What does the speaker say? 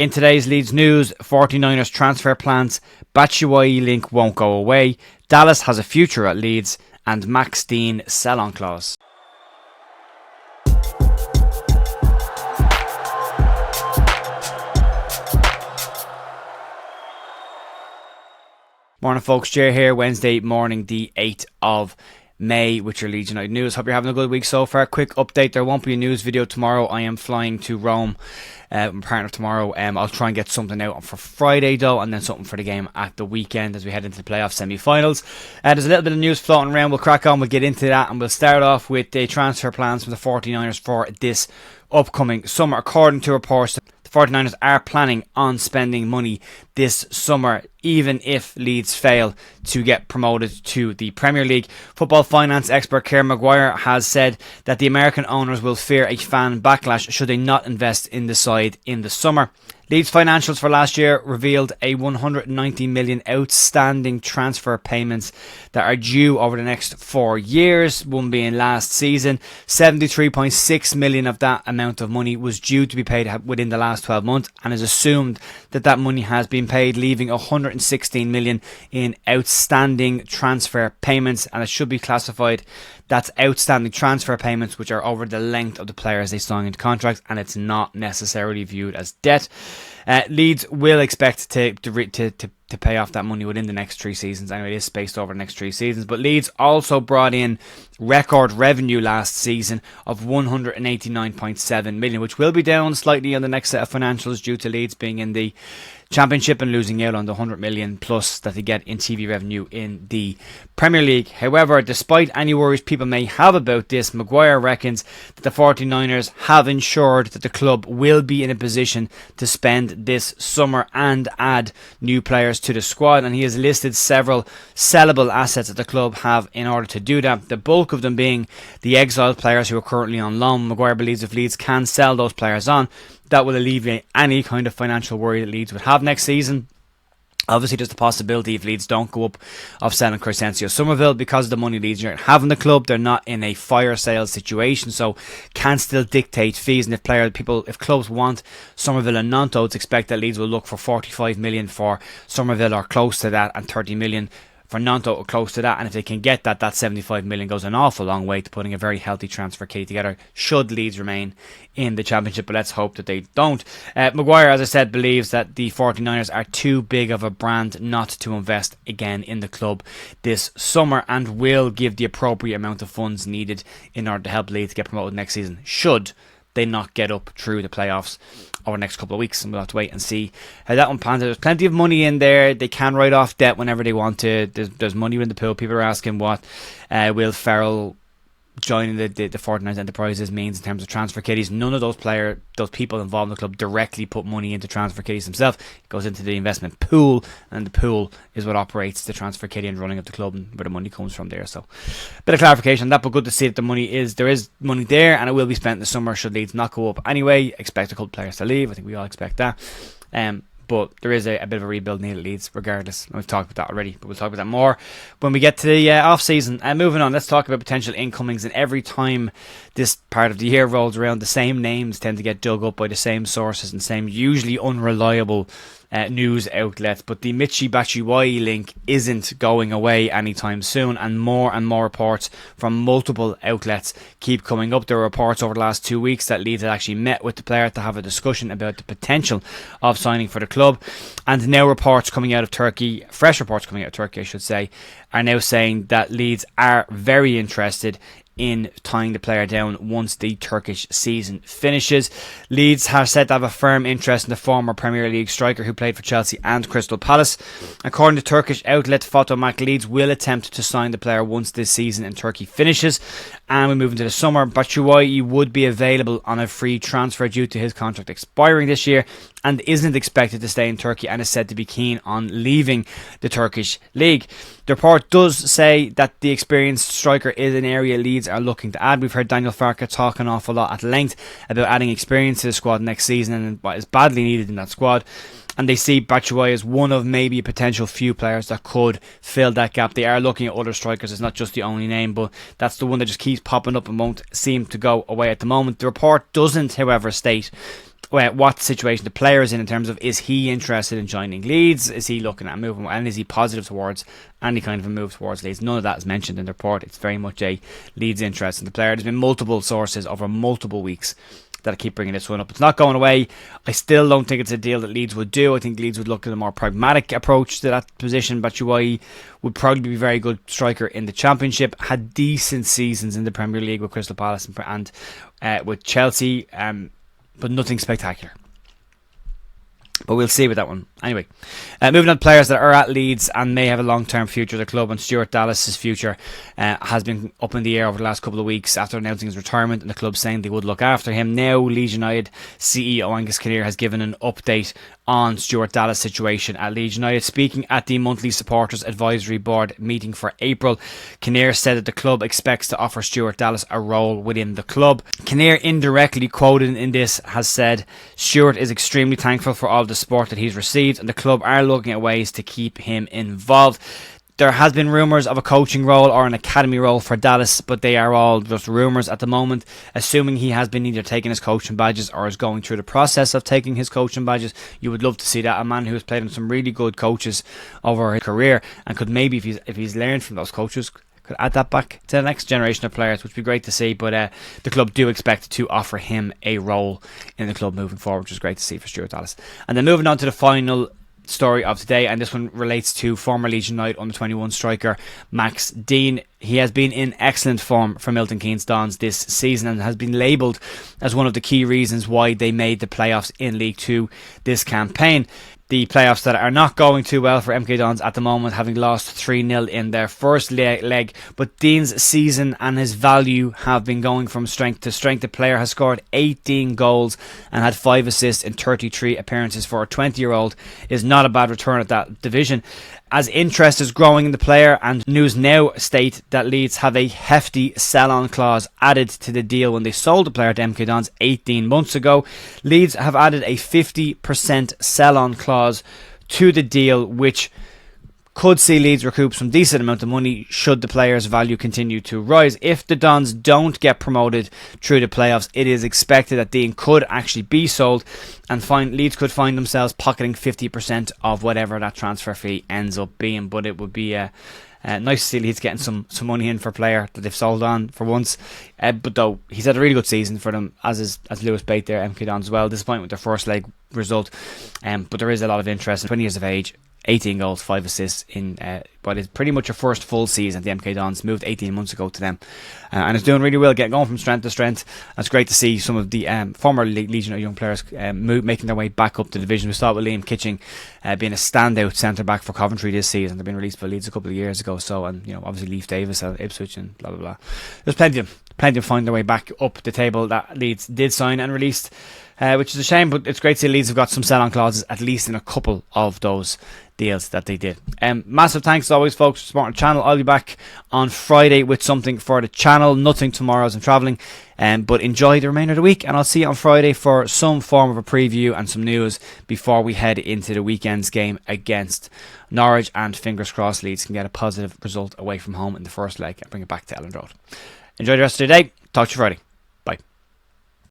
In today's Leeds news, 49ers transfer plans, Batshuayi link won't go away, Dallas has a future at Leeds, and Max Dean sell-on clause. Morning folks, Jay here, Wednesday morning the 8th of May with your Leeds United news. Hope you're having a good week so far. Quick update, there won't be a news video tomorrow. I am flying to Rome. I'm part of tomorrow. I'll try and get something out for Friday though, and then something for the game at the weekend as we head into the playoff semi-finals. There's a little bit of news floating around. We'll crack on, we'll get into that, and we'll start off with the transfer plans from the 49ers for this upcoming summer. According to reports, the 49ers are planning on spending money this summer, even if Leeds fail to get promoted to the Premier League. Football finance expert Kieran Maguire has said that the American owners will fear a fan backlash should they not invest in the side in the summer. Leeds financials for last year revealed a 190 million outstanding transfer payments that are due over the next 4 years, one being last season. 73.6 million of that amount of money was due to be paid within the last 12 months, and is assumed that that money has been paid, leaving 116 million in outstanding transfer payments, and it should be classified that's outstanding transfer payments which are over the length of the players they sign into contracts, and it's not necessarily viewed as debt. Leeds will expect to pay off that money within the next 3 seasons. Anyway, it is spaced over the next 3 seasons. But Leeds also brought in record revenue last season of 189.7 million, which will be down slightly on the next set of financials due to Leeds being in the Championship and losing out on the 100 million plus that they get in TV revenue in the Premier League. However, despite any worries people may have about this, Maguire reckons that the 49ers have ensured that the club will be in a position to spend this summer and add new players to the squad, and he has listed several sellable assets that the club have in order to do that, the bulk of them being the exiled players who are currently on loan. Maguire believes if Leeds can sell those players on, that will alleviate any kind of financial worry that Leeds would have next season. Obviously, there's the possibility if Leeds don't go up of selling Crescencio Somerville because of the money Leeds have in the club. They're not in a fire sale situation, so can still dictate fees. And if clubs want Somerville and Gnonto, it's expect that Leeds will look for 45 million for Somerville or close to that, and 30 million for Gnonto or close to that. And if they can get that 75 million goes an awful long way to putting a very healthy transfer kit together should Leeds remain in the Championship, but let's hope that they don't. Maguire, as I said, believes that the 49ers are too big of a brand not to invest again in the club this summer, and will give the appropriate amount of funds needed in order to help Leeds get promoted next season should they not get up through the playoffs over the next couple of weeks. And we'll have to wait and see how that one pans out. There's plenty of money in there. They can write off debt whenever they want to. There's money in the pool. People are asking what Will Ferrell joining the 49ers enterprises means in terms of transfer kitties. None of those people involved in the club directly put money into transfer kitties themselves. It goes into the investment pool, and the pool is what operates the transfer kitty and running of the club, and where the money comes from there. So a bit of clarification on that, but good to see that there is money there, and it will be spent in the summer should Leeds not go up anyway. Expect a couple of players to leave. I think we all expect that. But there is a bit of a rebuild needed at Leeds regardless. We've talked about that already, but we'll talk about that more when we get to the off-season. Moving on, let's talk about potential incomings. And every time this part of the year rolls around, the same names tend to get dug up by the same sources and same usually unreliable news outlets. But the Michy Batshuayi link isn't going away anytime soon, and more reports from multiple outlets keep coming up. There were reports over the last 2 weeks that Leeds had actually met with the player to have a discussion about the potential of signing for the club, and now reports coming out of Turkey, fresh reports coming out of Turkey I should say, are now saying that Leeds are very interested in tying the player down once the Turkish season finishes. Leeds have said to have a firm interest in the former Premier League striker who played for Chelsea and Crystal Palace. According to Turkish outlet Photomac, Leeds will attempt to sign the player once this season in Turkey finishes, and we move into the summer. Batshuayi would be available on a free transfer due to his contract expiring this year, and isn't expected to stay in Turkey, and is said to be keen on leaving the Turkish league. The report does say that the experienced striker is an area Leeds are looking to add. We've heard Daniel Farke talk an awful lot at length about adding experience to the squad next season and what is badly needed in that squad. And they see Batshuayi as one of maybe a potential few players that could fill that gap. They are looking at other strikers. It's not just the only name, but that's the one that just keeps popping up and won't seem to go away at the moment. The report doesn't, however, state what situation the player is in terms of, is he interested in joining Leeds? Is he looking at moving, and is he positive towards any kind of a move towards Leeds? None of that is mentioned in the report. It's very much a Leeds interest in the player. There's been multiple sources over multiple weeks that I keep bringing this one up. It's not going away. I still don't think it's a deal that Leeds would do. I think Leeds would look at a more pragmatic approach to that position. Batshuayi would probably be a very good striker in the Championship, had decent seasons in the Premier League with Crystal Palace and with Chelsea, but nothing spectacular. But we'll see with that one. Anyway, moving on to players that are at Leeds and may have a long-term future at the club. And Stuart Dallas's future has been up in the air over the last couple of weeks after announcing his retirement, and the club saying they would look after him. Now, Leeds United CEO Angus Kinnear has given an update on Stuart Dallas' situation at Leeds United. Speaking at the monthly Supporters Advisory Board meeting for April, Kinnear said that the club expects to offer Stuart Dallas a role within the club. Kinnear, indirectly quoted in this, has said Stuart is extremely thankful for all the support that he's received, and the club are looking at ways to keep him involved. There has been rumours of a coaching role or an academy role for Dallas, but they are all just rumours at the moment. Assuming he has been either taking his coaching badges or is going through the process of taking his coaching badges, you would love to see that. A man who has played with some really good coaches over his career and could maybe, if he's learned from those coaches, could add that back to the next generation of players, which would be great to see. But the club do expect to offer him a role in the club moving forward, which is great to see for Stuart Dallas. And then moving on to the final story of today, and this one relates to former Leeds United under-21 striker Max Dean. He has been in excellent form for Milton Keynes Dons this season and has been labelled as one of the key reasons why they made the playoffs in League 2 this campaign. The playoffs that are not going too well for MK Dons at the moment, having lost 3-0 in their first leg. But Dean's season and his value have been going from strength to strength. The player has scored 18 goals and had 5 assists in 33 appearances for a 20-year-old. Is not a bad return at that division. As interest is growing in the player, and news now state that Leeds have a hefty sell-on clause added to the deal when they sold the player to MK Dons 18 months ago. Leeds have added a 50% sell-on clause to the deal, which could see Leeds recoup some decent amount of money should the player's value continue to rise. If the Dons don't get promoted through the playoffs, it is expected that Dean could actually be sold, and Leeds could find themselves pocketing 50% of whatever that transfer fee ends up being. But it would be nice to see Leeds getting some money in for a player that they've sold on for once. But though, he's had a really good season for them, as Lewis Bate there, MK Dons as well. Disappointing with their first leg result, but there is a lot of interest. 20 years of age, 18 goals, 5 assists in what is pretty much a first full season at the MK Dons. Moved 18 months ago to them, and is doing really well, getting going from strength to strength. It's great to see some of the former Legion of young players making their way back up the division. We saw it with Liam Kitching being a standout centre back for Coventry this season. They've been released by Leeds a couple of years ago. So, and obviously Leif Davis at Ipswich and blah blah blah. There's plenty of find their way back up the table that Leeds did sign and released, which is a shame. But it's great to see Leeds have got some sell-on clauses at least in a couple of those deals that they did. Massive thanks as always, folks, for supporting the channel. I'll be back on Friday with something for the channel. Nothing tomorrow as I'm travelling, but enjoy the remainder of the week, and I'll see you on Friday for some form of a preview and some news before we head into the weekend's game against Norwich, and fingers crossed Leeds can get a positive result away from home in the first leg and bring it back to Elland Road. Enjoy the rest of your day. Talk to you Friday.